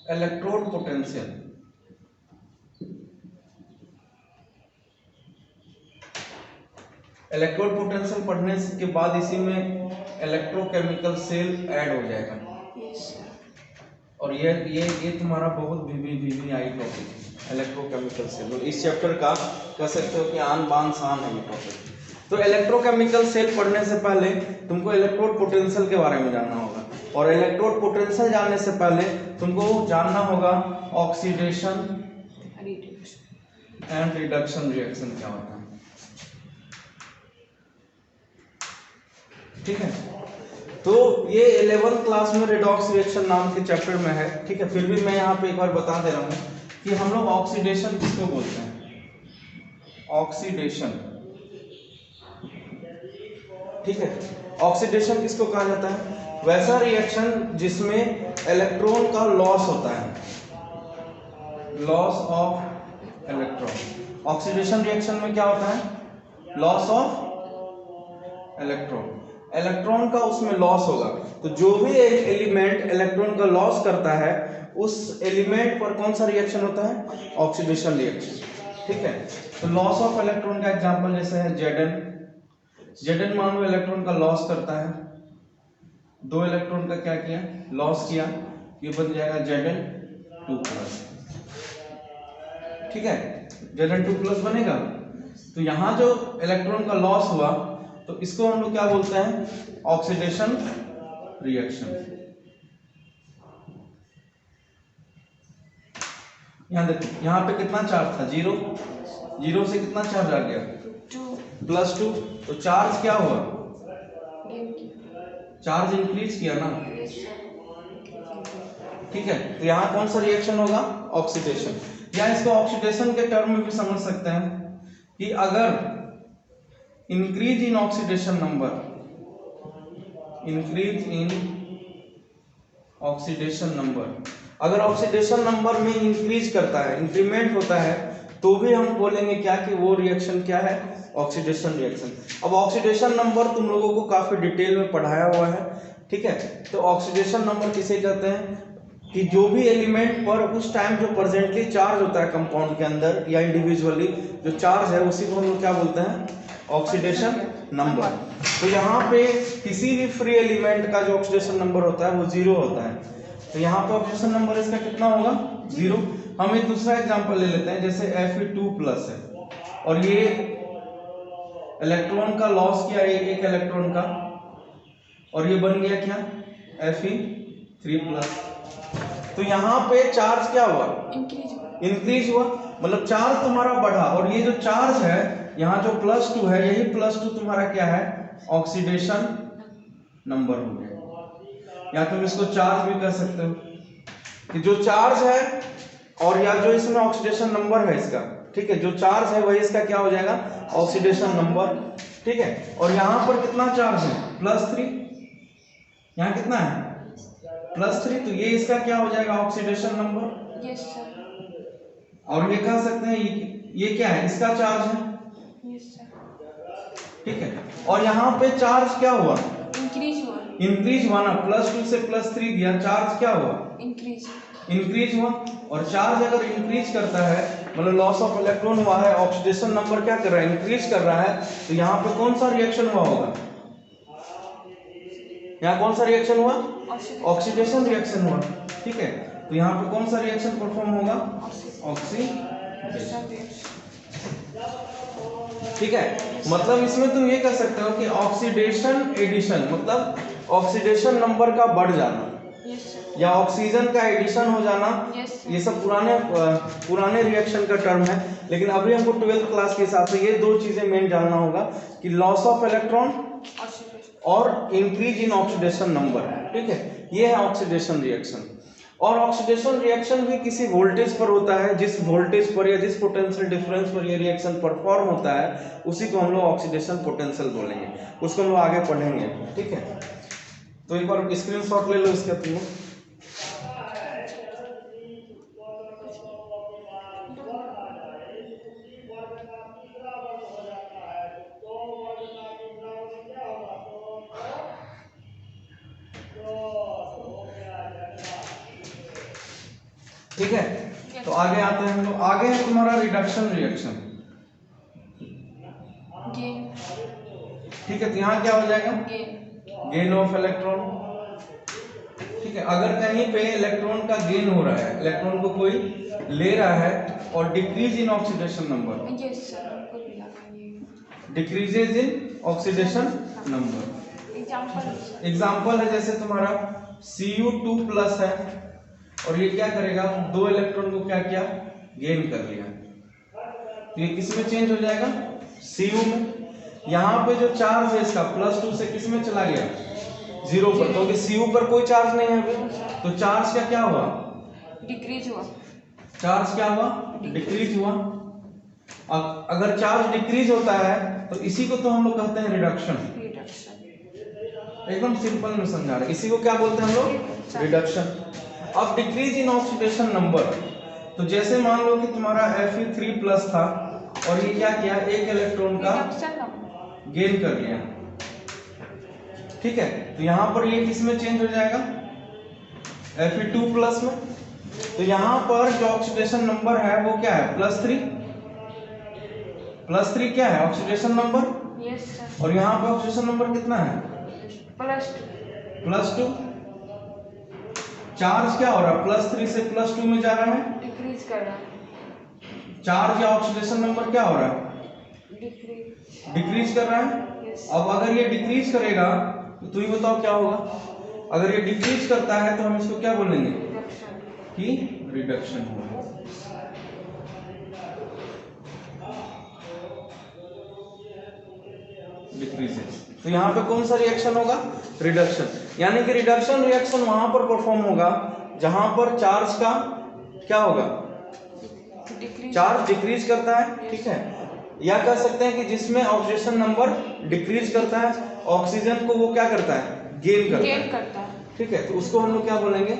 Electrode potential. Electrode potential पढ़ने के बाद इसी में इलेक्ट्रोकेमिकल सेल ऐड हो जाएगा। और ये तुम्हारा बहुत वीवी आई टॉपिक है, इलेक्ट्रोकेमिकल सेल। इस चैप्टर का कह सकते हो कि आन बान शान है ये टॉपिक। तो इलेक्ट्रोकेमिकल सेल पढ़ने से पहले तुमको इलेक्ट्रोड पोटेंशियल के बारे में जानना होगा, और इलेक्ट्रोड पोटेंशियल जानने से पहले तुमको जानना होगा ऑक्सीडेशन एंड रिडक्शन रिएक्शन क्या होता है। ठीक है, तो ये 11th क्लास में रेडॉक्स रिएक्शन नाम के चैप्टर में है। ठीक है, फिर भी मैं यहाँ पे एक बार बता दे रहा हूँ कि हम लोग ऑक्सीडेशन किसको बोलते हैं, ऑक्सीडेशन। ठीक है, ऑक्सीडेशन किसको कहा जाता है, वैसा रिएक्शन जिसमें इलेक्ट्रॉन का लॉस होता है, loss of electron. Oxidation reaction में क्या होता है, लॉस ऑफ इलेक्ट्रॉन, इलेक्ट्रॉन का उसमें लॉस होगा। तो जो भी एक एलिमेंट इलेक्ट्रॉन का लॉस करता है उस एलिमेंट पर कौन सा रिएक्शन होता है, ऑक्सीडेशन रिएक्शन। ठीक है, तो लॉस ऑफ इलेक्ट्रॉन का एग्जांपल जैसे है जेडन मान लो इलेक्ट्रॉन का लॉस करता है, 2 इलेक्ट्रॉन का क्या किया, लॉस किया, ये बन जाएगा Zn2+। ठीक है, Zn2+ बनेगा। तो यहां जो इलेक्ट्रॉन का लॉस हुआ तो इसको हम लोग क्या बोलते हैं, ऑक्सीडेशन रिएक्शन। यहां देखो, यहां पे कितना चार्ज था, 0 से कितना चार्ज आ गया, 2+2। तो चार्ज क्या हुआ, चार्ज इंक्रीज किया ना। ठीक है, तो यहां कौन सा रिएक्शन होगा, ऑक्सीडेशन। या इसको ऑक्सीडेशन के टर्म में भी समझ सकते हैं कि अगर increase in oxidation number, increase in oxidation number, अगर ऑक्सीडेशन नंबर में इंक्रीज करता है, इंक्रीमेंट होता है, तो भी हम बोलेंगे क्या कि वो रिएक्शन क्या है, ऑक्सीडेशन रिएक्शन। अब ऑक्सीडेशन नंबर तुम लोगों को काफी डिटेल में पढ़ाया हुआ है। ठीक है, तो ऑक्सीडेशन नंबर किसे कहते हैं कि जो भी एलिमेंट पर उस टाइम जो प्रेजेंटली चार्ज होता है कंपाउंड के अंदर या इंडिविजुअली जो चार्ज है उसी को हम लोग क्या बोलते हैं, ऑक्सीडेशन नंबर। तो यहाँ पे किसी भी फ्री एलिमेंट का जो ऑक्सीडेशन नंबर होता है वो 0 होता है। तो यहाँ पे ऑक्सीडेशन नंबर इसका कितना होगा, 0। हम एक दूसरा एग्जांपल ले लेते हैं, जैसे Fe2+ है और ये इलेक्ट्रॉन का लॉस किया एक इलेक्ट्रॉन का, और ये बन गया क्या, Fe3+। तो यहाँ पे चार्ज क्या हुआ, इंक्रीज हुआ, मतलब चार्ज तुम्हारा बढ़ा, और ये जो चार्ज है यहाँ जो +2 है, यही +2 तुम्हारा क्या है, ऑक्सीडेशन नंबर हो गया। या तुम इसको चार्ज भी कर सकते हो कि जो चार्ज है और या जो इसमें ऑक्सीडेशन नंबर है इसका, ठीक है, जो चार्ज है वही इसका क्या हो जाएगा, ऑक्सीडेशन नंबर। ठीक है, और यहाँ पर कितना चार्ज है, +3, यहाँ कितना है, +3, तो ये इसका क्या हो जाएगा, ऑक्सीडेशन नंबर। Yes sir. और ये कह सकते हैं ये क्या है, इसका चार्ज है। Yes sir. ठीक है, और यहाँ पे चार्ज क्या हुआ, इंक्रीज हुआ ना, +2 से +3 दिया, चार्ज क्या हुआ, इंक्रीज हुआ। और चार्ज अगर इंक्रीज करता है मतलब लॉस ऑफ इलेक्ट्रॉन हुआ है, ऑक्सीडेशन नंबर क्या कर रहा है, इंक्रीज कर रहा है, तो यहाँ पे कौन सा रिएक्शन हुआ होगा, यहाँ कौन सा रिएक्शन हुआ, ऑक्सीडेशन रिएक्शन हुआ। ठीक है, तो यहाँ पे कौन सा रिएक्शन परफॉर्म होगा, ऑक्सीडेशन। ठीक है, मतलब इसमें तुम ये कह सकते हो कि ऑक्सीडेशन एडिशन मतलब ऑक्सीडेशन नंबर का बढ़ जाना या ऑक्सीजन का एडिशन हो जाना, ये सब पुराने रिएक्शन का टर्म है। लेकिन अभी हमको 12th क्लास के हिसाब से ये 2 चीजें मेन जानना होगा कि लॉस ऑफ इलेक्ट्रॉन और इंक्रीज इन ऑक्सीडेशन नंबर। ठीक है, ये है ऑक्सीडेशन रिएक्शन। और ऑक्सीडेशन रिएक्शन भी किसी वोल्टेज पर होता है, जिस वोल्टेज पर या जिस पोटेंशियल डिफरेंस पर ये रिएक्शन परफॉर्म होता है उसी को हम लोग ऑक्सीडेशन पोटेंशियल बोलेंगे, उसको हम लोग आगे पढ़ेंगे। ठीक है, तो एक बार स्क्रीनशॉट ले लो इसका तुम। ठीक है, तो आगे आते हैं हम लोग। आगे है तुम्हारा रिडक्शन रिएक्शन। गेन। ठीक है, तो यहाँ क्या हो जाएगा? गेन। Gain of electron. ठीक है, अगर कहीं पे इलेक्ट्रॉन का गेन हो रहा है, इलेक्ट्रॉन को कोई ले रहा है, और decrease in oxidation number, yes sir, हमको भी लगा ये। Decreases in oxidation number. Example. Example है जैसे तुम्हारा Cu2+ है, और ये क्या करेगा? 2 इलेक्ट्रॉन को क्या किया? गेन कर लिया। तो ये किस में चेंज हो जाएगा? Cu में। यहाँ पे जो चार्ज है इसका +2 से किस में चला गया? 0 पर, क्योंकि Cu पर कोई चार्ज नहीं है अभी, तो चार्ज का क्या हुआ? डिक्रीज हुआ। चार्ज क्या हुआ? डिक्रीज हुआ। अगर चार्ज डिक्रीज होता है तो इसी को तो हम लोग कहते हैं रिडक्शन। रिडक्शन। एकदम सिंपल में समझा रहे, इसी को क्या बोलते हैं हम लोग? रिडक्शन। अब डिक्रीज इन ऑक्सीडेशन नंबर, तो जैसे मान लो कि तुम्हारा Fe3+ था, और ये क्या किया? 1 इलेक्ट्रॉन का रिडक्शन नंबर गेन कर लिया। ठीक है, तो यहां पर ये किस में चेंज हो जाएगा? Fe2+ में। तो यहां पर जो ऑक्सीडेशन नंबर है वो क्या है? +3। +3 क्या है? Oxidation number. Yes sir. और यहाँ पे ऑक्सीडेशन नंबर कितना है? +2। +2। चार्ज क्या हो रहा है? +3 से +2 में जा रहा है, डिक्रीज कर रहा है। चार्ज या ऑक्सीडेशन नंबर क्या हो रहा है? डिक्रीज। डिक्रीज कर रहा है। यस। अब अगर ये डिक्रीज करेगा तो तू ही बताओ क्या होगा? अगर ये डिक्रीज करता है तो हम इसको क्या बोलेंगे? रिडक्शन। कि रिडक्शन होगा। डिक्रीजेस, तो यहाँ पे कौन सा रिएक्शन होगा? रिडक्शन। यानी कि रिडक्शन रिएक्शन वहां पर परफॉर्म होगा जहां पर चार्ज का क्या होगा? डिक्रीज। चार्ज डिक्रीज करता है। ठीक है, या कह सकते हैं कि जिसमें ऑक्सीडेशन नंबर डिक्रीज करता है, ऑक्सीजन को वो क्या करता है? गेन करता है। गेन करता है। ठीक है, तो उसको हम लोग क्या बोलेंगे?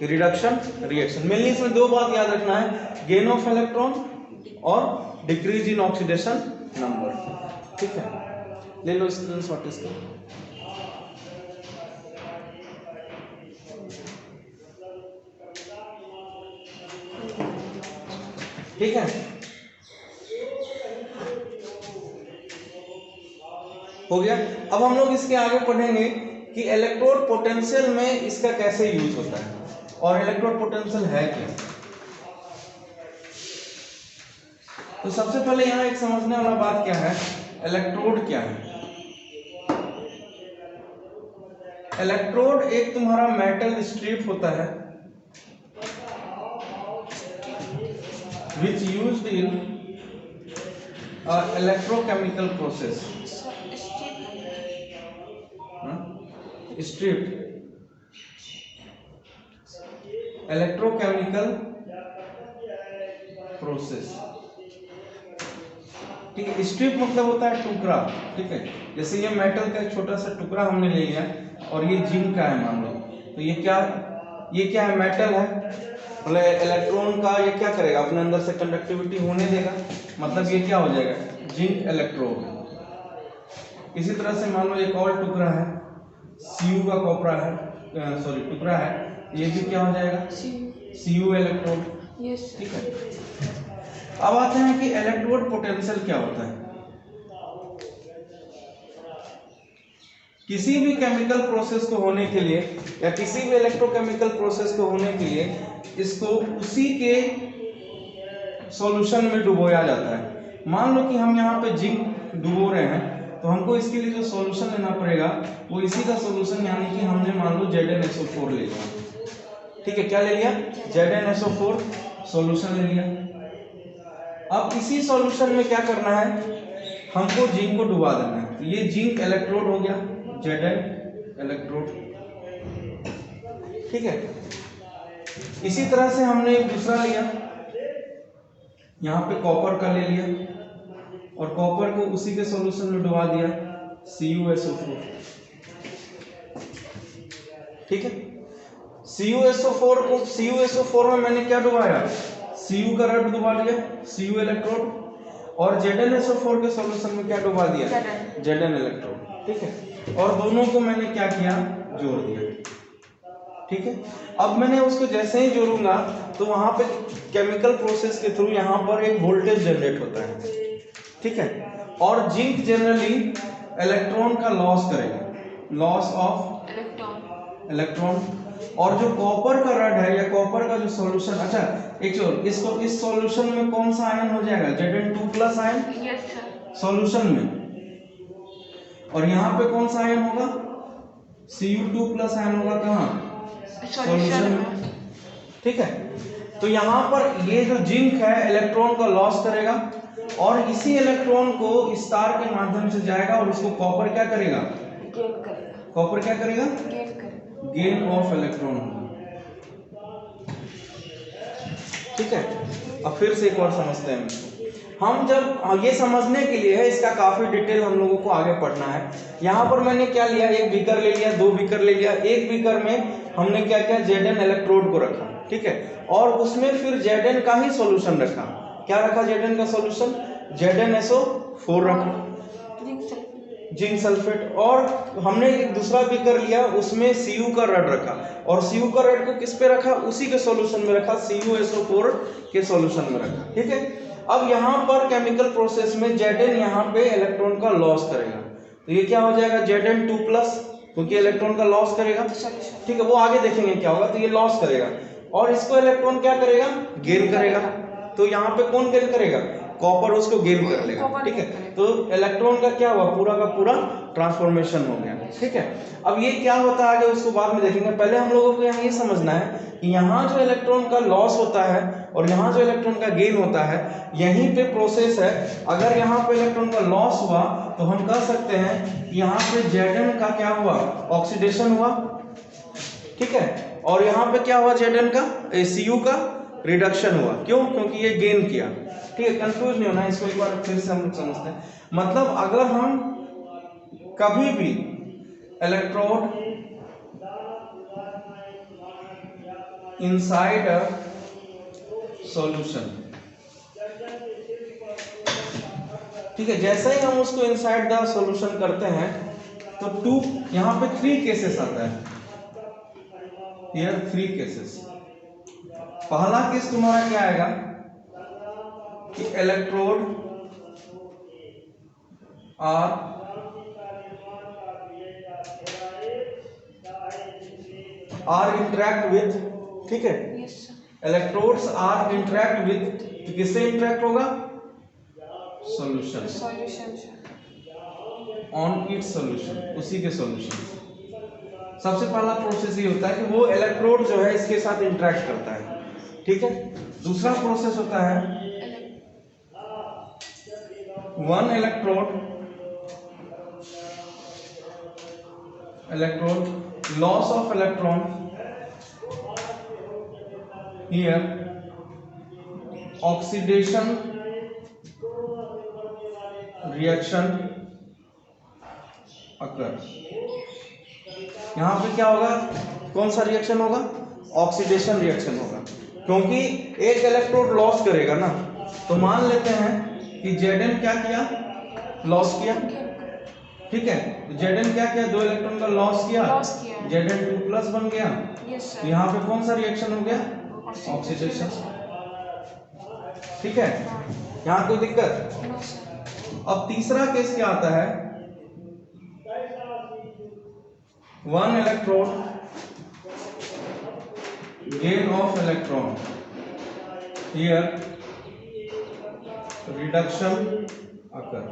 Reduction reaction. मेनली इसमें 2 बात याद रखना है, गेन ऑफ इलेक्ट्रॉन और डिक्रीज इन ऑक्सीडेशन नंबर। ठीक है, ले लो स्क्रीनशॉट इसका। ठीक है, हो गया। अब हम लोग इसके आगे पढ़ेंगे कि इलेक्ट्रोड पोटेंशियल में इसका कैसे यूज होता है, और इलेक्ट्रोड पोटेंशियल है क्या। तो सबसे पहले यहाँ एक समझने वाला बात क्या है, इलेक्ट्रोड क्या है। इलेक्ट्रोड एक तुम्हारा मेटल स्ट्रिप होता है which used in electrochemical process। Strip electrochemical process. ठीक है, स्ट्रिप मतलब होता है टुकड़ा। ठीक है, जैसे ये मेटल का एक छोटा सा टुकड़ा हमने ले लिया और ये जिंक का है मान लो, तो ये क्या है? मेटल है। मतलब इलेक्ट्रॉन का ये क्या करेगा? अपने अंदर से कंडक्टिविटी होने देगा, मतलब ये क्या हो जाएगा? Zinc electrode. इसी तरह से मान लो एक और टुकड़ा है, Cu का कॉपरा है, टुकड़ा है, ये भी क्या हो जाएगा? Cu electrode. यस। ठीक है, अब आते हैं कि इलेक्ट्रोड पोटेंशियल क्या होता है। किसी भी केमिकल प्रोसेस को होने के लिए या किसी भी इलेक्ट्रोकेमिकल प्रोसेस को होने के लिए इसको उसी के सॉल्यूशन में डुबोया जाता है। मान लो कि हम यहाँ पे जिंक डुबो रहे हैं, तो हमको इसके लिए जो सॉल्यूशन लेना पड़ेगा वो इसी का सॉल्यूशन, यानी कि हमने मान लो ZnSO4 ले लिया। ठीक है, क्या ले लिया? ZnSO4 सॉल्यूशन ले लिया। अब इसी सॉल्यूशन में क्या करना है? हमको जिंक को डुबा देना है। तो ये जिंक इलेक्ट्रोड हो गया, Zn इलेक्ट्रोड। ठीक है, इसी तरह से हमने एक दूसरा लिया, यहाँ पे कॉपर का ले लिया और कॉपर को उसी के सॉल्यूशन में डुबा दिया, CuSO4। ठीक है, CuSO4 में मैंने क्या डुबाया? Cu का रड डुबा दिया, Cu इलेक्ट्रोड, और ZnSO4 के सॉल्यूशन में क्या डुबा दिया? Zn electrode. ठीक है, और दोनों को मैंने क्या किया? जोड़ दिया। ठीक है। अब मैंने उसको जैसे ही जोड़ूंगा तो वहां पे केमिकल प्रोसेस के थ्रू यहाँ पर एक वोल्टेज जनरेट होता है, ठीक है। और जिंक जनरली इलेक्ट्रॉन का लॉस करेगा, लॉस ऑफ इलेक्ट्रॉन। और जो कॉपर का रड है या कॉपर का जो सॉल्यूशन, अच्छा एक चोर, इसको इस सॉल्यूशन में कौन सा आयन हो जाएगा, Zn2+ आयन सॉल्यूशन में, और यहाँ पे कौन सा आयन होगा, Cu2+ आयन होगा कहाँ, सॉल्यूशन में, ठीक है। तो यहाँ पर ये जो जिंक है इलेक्ट्रॉन का लॉस करेगा और इसी इलेक्ट्रॉन को इस तार के माध्यम से जाएगा और इसको कॉपर क्या करेगा, कॉपर क्या करेगा, गेन ऑफ इलेक्ट्रॉन होगा, ठीक है। अब फिर से एक और समझते हैं हम, जब ये समझने के लिए है, इसका काफी डिटेल हम लोगों को आगे पढ़ना है। यहाँ पर मैंने क्या लिया, एक बीकर ले लिया, दो बीकर ले लिया, एक बीकर में हमने क्या किया, Zn इलेक्ट्रोड को रखा, ठीक है, और उसमें फिर Zn का ही सॉल्यूशन रखा। क्या रखा Zn का सॉल्यूशन, ZnSO4 रखा, जिंक सल्फेट, और हमने एक दूसरा बीकर लिया, उसमें Cu का रड रखा, और Cu का रड को किस पे रखा, उसी के सॉल्यूशन में रखा, CuSO4 के सॉल्यूशन में रखा, ठीक है। अब यहाँ पर केमिकल प्रोसेस में Zn यहाँ पे इलेक्ट्रॉन का लॉस करेगा, तो ये क्या हो जाएगा, Zn2+, क्योंकि इलेक्ट्रॉन का लॉस करेगा, ठीक है, वो आगे देखेंगे क्या होगा। तो ये लॉस करेगा और इसको इलेक्ट्रॉन क्या करेगा, गेन करेगा। तो यहाँ पे कौन गेन करेगा, कॉपर उसको गेन कर लेगा, ठीक है। तो इलेक्ट्रॉन का क्या हुआ, पूरा का पूरा ट्रांसफॉर्मेशन हो गया, ठीक है। अब ये क्या होता है आगे उसको बाद में देखेंगे, पहले हम लोगों को यहाँ ये समझना है कि यहाँ जो इलेक्ट्रॉन का लॉस होता है और यहाँ जो इलेक्ट्रॉन का गेन होता है, यहीं पे प्रोसेस है। अगर यहाँ पे इलेक्ट्रॉन का लॉस हुआ तो हम कह सकते हैं कि यहाँ पे Zn का क्या हुआ, ऑक्सीडेशन हुआ, ठीक है, और यहाँ पे क्या हुआ, Zn का Cu का रिडक्शन हुआ। क्यों, क्योंकि ये गेन किया, ठीक है। कंफ्यूज नहीं होना, इसको एक बार फिर से हम लोग समझते हैं। मतलब अगर हम कभी भी इलेक्ट्रोड इनसाइड अ सॉल्यूशन, ठीक है, जैसे ही हम उसको इनसाइड द सॉल्यूशन करते हैं तो यहाँ पे 3 केसेस आता है, हियर 3 केसेस। पहला केस तुम्हारा क्या आएगा कि इलेक्ट्रोड आर इंटरेक्ट विथ, ठीक है, इलेक्ट्रोड्स आर इंटरेक्ट विथ, तो किससे इंटरेक्ट होगा, सॉल्यूशन, ऑन इट्स सॉल्यूशन, उसी के सॉल्यूशन। सबसे पहला प्रोसेस ये होता है कि वो इलेक्ट्रोड जो है इसके साथ इंटरेक्ट करता है, ठीक है। दूसरा प्रोसेस होता है one electrode loss of electron, here oxidation reaction occur. यहां पे क्या होगा, कौन सा रिएक्शन होगा, ऑक्सीडेशन रिएक्शन होगा, क्योंकि एक इलेक्ट्रोड लॉस करेगा ना। तो मान लेते हैं कि Zn क्या किया, लॉस किया, ठीक है। तो Zn क्या किया, 2 इलेक्ट्रॉन का लॉस किया, Zn2+ बन गया। तो यहाँ पे कौन सा रिएक्शन हो गया, ऑक्सीडेशन, ठीक है। यहाँ कोई दिक्कत। अब तीसरा केस क्या आता है, one electrode gain of electron, here reduction occur.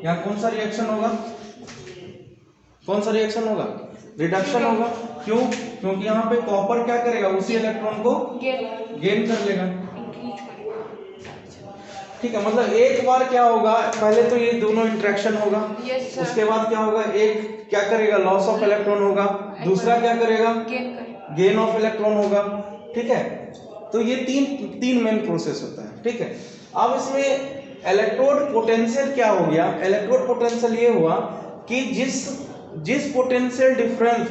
यहाँ कौन सा रिएक्शन होगा, कौन सा रिएक्शन होगा, रिडक्शन होगा। क्यों, क्योंकि यहाँ पे कॉपर क्या करेगा, उसी इलेक्ट्रॉन को गेन कर लेगा, ठीक है। मतलब एक बार क्या होगा, पहले तो ये दोनों इंटरेक्शन होगा, उसके बाद क्या होगा, एक क्या करेगा, लॉस ऑफ इलेक्ट्रॉन होगा, दूसरा क्या करेगा, गेन ऑफ इलेक्ट्रॉन होगा, ठीक है। तो ये तीन मेन प्रोसेस होता है, ठीक है। अब इसमें इलेक्ट्रोड पोटेंशियल क्या हो गया, इलेक्ट्रोड पोटेंशियल ये हुआ कि जिस पोटेंशियल डिफरेंस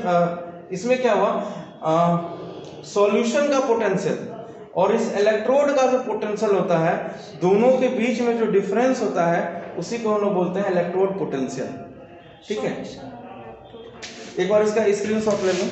इसमें क्या हुआ, सॉल्यूशन का पोटेंशियल और इस इलेक्ट्रोड का जो पोटेंशियल होता है, दोनों के बीच में जो डिफरेंस होता है उसी को हम लोग बोलते हैं इलेक्ट्रोड पोटेंशियल, ठीक है। एक बार इसका स्क्रीनशॉट ले लो।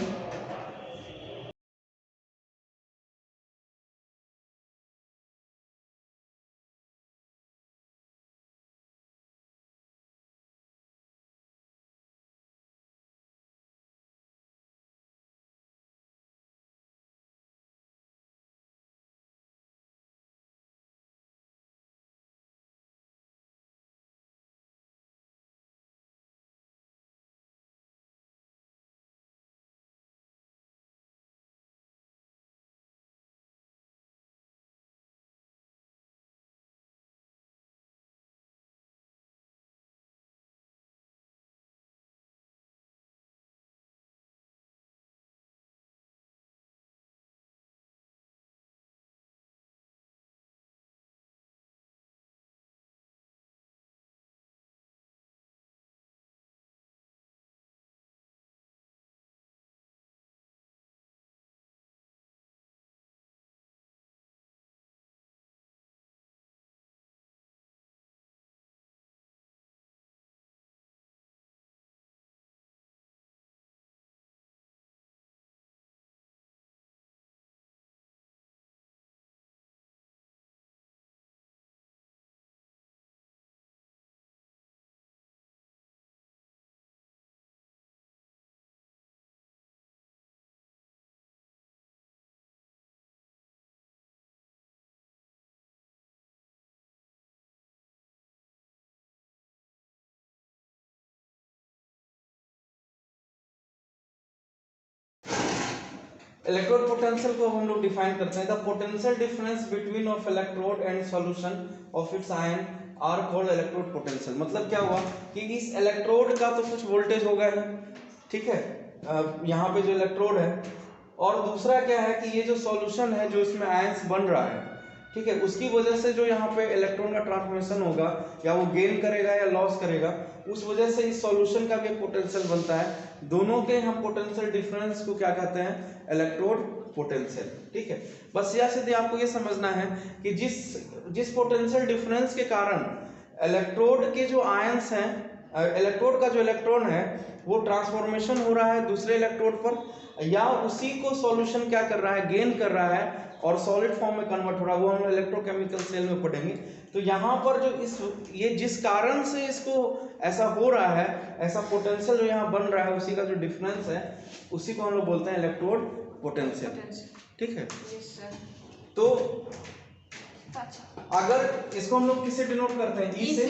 इलेक्ट्रोड पोटेंशियल को हम लोग डिफाइन करते हैं, the potential difference between of electrode and solution of its ion are called electrode potential. मतलब क्या हुआ कि इस इलेक्ट्रोड का तो कुछ वोल्टेज होगा ही, ठीक है, यहाँ पे जो इलेक्ट्रोड है, और दूसरा क्या है कि ये जो सॉल्यूशन है जो इसमें आयंस बन रहा है, ठीक है, उसकी वजह से जो यहाँ पे इलेक्ट्रॉन का ट्रांसफॉर्मेशन होगा, या वो गेन करेगा या लॉस करेगा, उस वजह से इस सॉल्यूशन का भी पोटेंशियल बनता है। दोनों के हम पोटेंशियल डिफरेंस को क्या कहते हैं, इलेक्ट्रोड पोटेंशियल, ठीक है। बस या सीधे आपको ये समझना है कि जिस पोटेंशियल डिफरेंस के कारण इलेक्ट्रोड के जो आयंस हैं, इलेक्ट्रोड का जो इलेक्ट्रॉन है वो ट्रांसफॉर्मेशन हो रहा है दूसरे इलेक्ट्रोड पर, या उसी को सॉल्यूशन क्या कर रहा है, गेन कर रहा है और सॉलिड फॉर्म में कन्वर्ट हो रहा है, वो हम इलेक्ट्रोकेमिकल सेल में पढ़ेंगे। तो यहाँ पर जो ये जिस कारण से इसको ऐसा हो रहा है, ऐसा पोटेंशियल जो यहाँ बन रहा है, उसी का जो डिफरेंस है उसी को हम लोग बोलते हैं इलेक्ट्रोड पोटेंशियल, ठीक है। तो अगर इसको हम लोग किससे डिनोट करते हैं, ई से।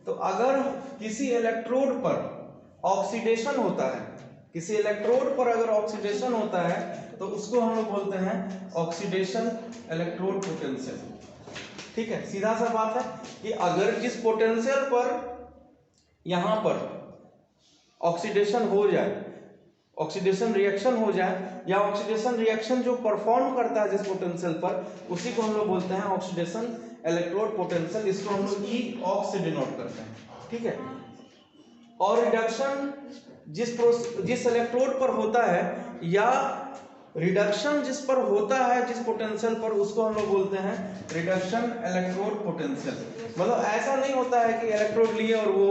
तो अगर किसी इलेक्ट्रोड पर ऑक्सीडेशन होता है, किसी इलेक्ट्रोड पर अगर ऑक्सीडेशन होता है तो उसको हम लोग बोलते हैं ऑक्सीडेशन इलेक्ट्रोड पोटेंशियल, ठीक है। सीधा सा बात है कि अगर जिस पोटेंशियल पर यहां पर ऑक्सीडेशन हो जाए, ऑक्सीडेशन रिएक्शन हो जाए, या ऑक्सीडेशन रिएक्शन जो परफॉर्म करता है जिस पोटेंशियल पर, उसी को हम लोग बोलते हैं ऑक्सीडेशन इलेक्ट्रोड पोटेंशियल। इसको हम लोग ई ऑक्स से डिनोट करते हैं, ठीक है। और रिडक्शन जिस इलेक्ट्रोड पर होता है, या रिडक्शन जिस पर होता है जिस पोटेंशियल पर, उसको हम लोग बोलते हैं रिडक्शन इलेक्ट्रोड पोटेंशियल। मतलब ऐसा नहीं होता है कि इलेक्ट्रोड लिए और वो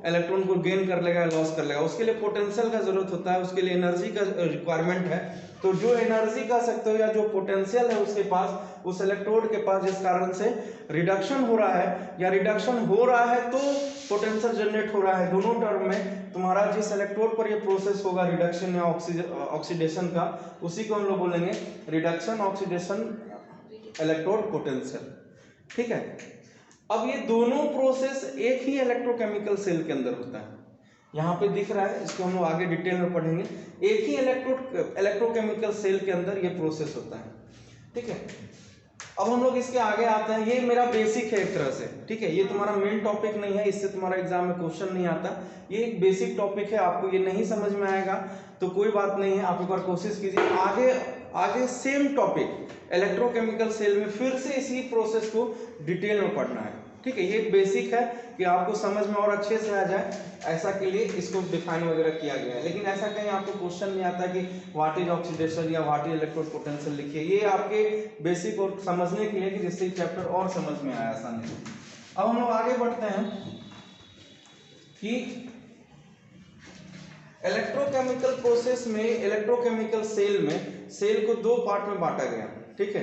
इलेक्ट्रॉन को गेन कर लेगा, लॉस कर लेगा, उसके लिए पोटेंशियल का जरूरत होता है, उसके लिए एनर्जी का रिक्वायरमेंट है। तो जो एनर्जी कह सकते हो या जो पोटेंशियल है उसके पास, उस इलेक्ट्रोड के पास, जिस कारण से रिडक्शन हो रहा है या रिडक्शन हो रहा है तो पोटेंशियल जनरेट हो रहा है, दोनों टर्म में तुम्हारा जिस इलेक्ट्रोड पर ये प्रोसेस होगा रिडक्शन या ऑक्सीडेशन का, उसी को हम लोग बोलेंगे रिडक्शन ऑक्सीडेशन इलेक्ट्रोड पोटेंशियल, ठीक है। अब ये दोनों प्रोसेस एक ही इलेक्ट्रोकेमिकल सेल के अंदर होता है, यहाँ पे दिख रहा है, इसको हम लोग आगे डिटेल में पढ़ेंगे। एक ही इलेक्ट्रोकेमिकल सेल के अंदर ये प्रोसेस होता है, ठीक है। अब हम लोग इसके आगे आते हैं, ये मेरा बेसिक है एक तरह से, ठीक है। ये तुम्हारा मेन टॉपिक नहीं है, इससे तुम्हारा एग्जाम में क्वेश्चन नहीं आता, ये एक बेसिक टॉपिक है। आपको ये नहीं समझ में आएगा तो कोई बात नहीं है, आप एक बार कोशिश कीजिए, आगे सेम टॉपिक इलेक्ट्रोकेमिकल सेल में फिर से इसी प्रोसेस को डिटेल में पढ़ना है, ठीक है। ये एक बेसिक है कि आपको समझ में और अच्छे से आ जाए, ऐसा के लिए इसको डिफाइन वगैरह किया गया है। लेकिन ऐसा कहीं आपको क्वेश्चन नहीं आता कि व्हाट इज ऑक्सीडेशन या व्हाट इज इलेक्ट्रोड पोटेंशियल लिखिए, ये आपके बेसिक और समझने के लिए कि जिससे चैप्टर और समझ में आया आसानी से। अब हम लोग आगे बढ़ते हैं कि इलेक्ट्रोकेमिकल प्रोसेस में, इलेक्ट्रोकेमिकल सेल में, सेल को दो पार्ट में बांटा गया, ठीक है।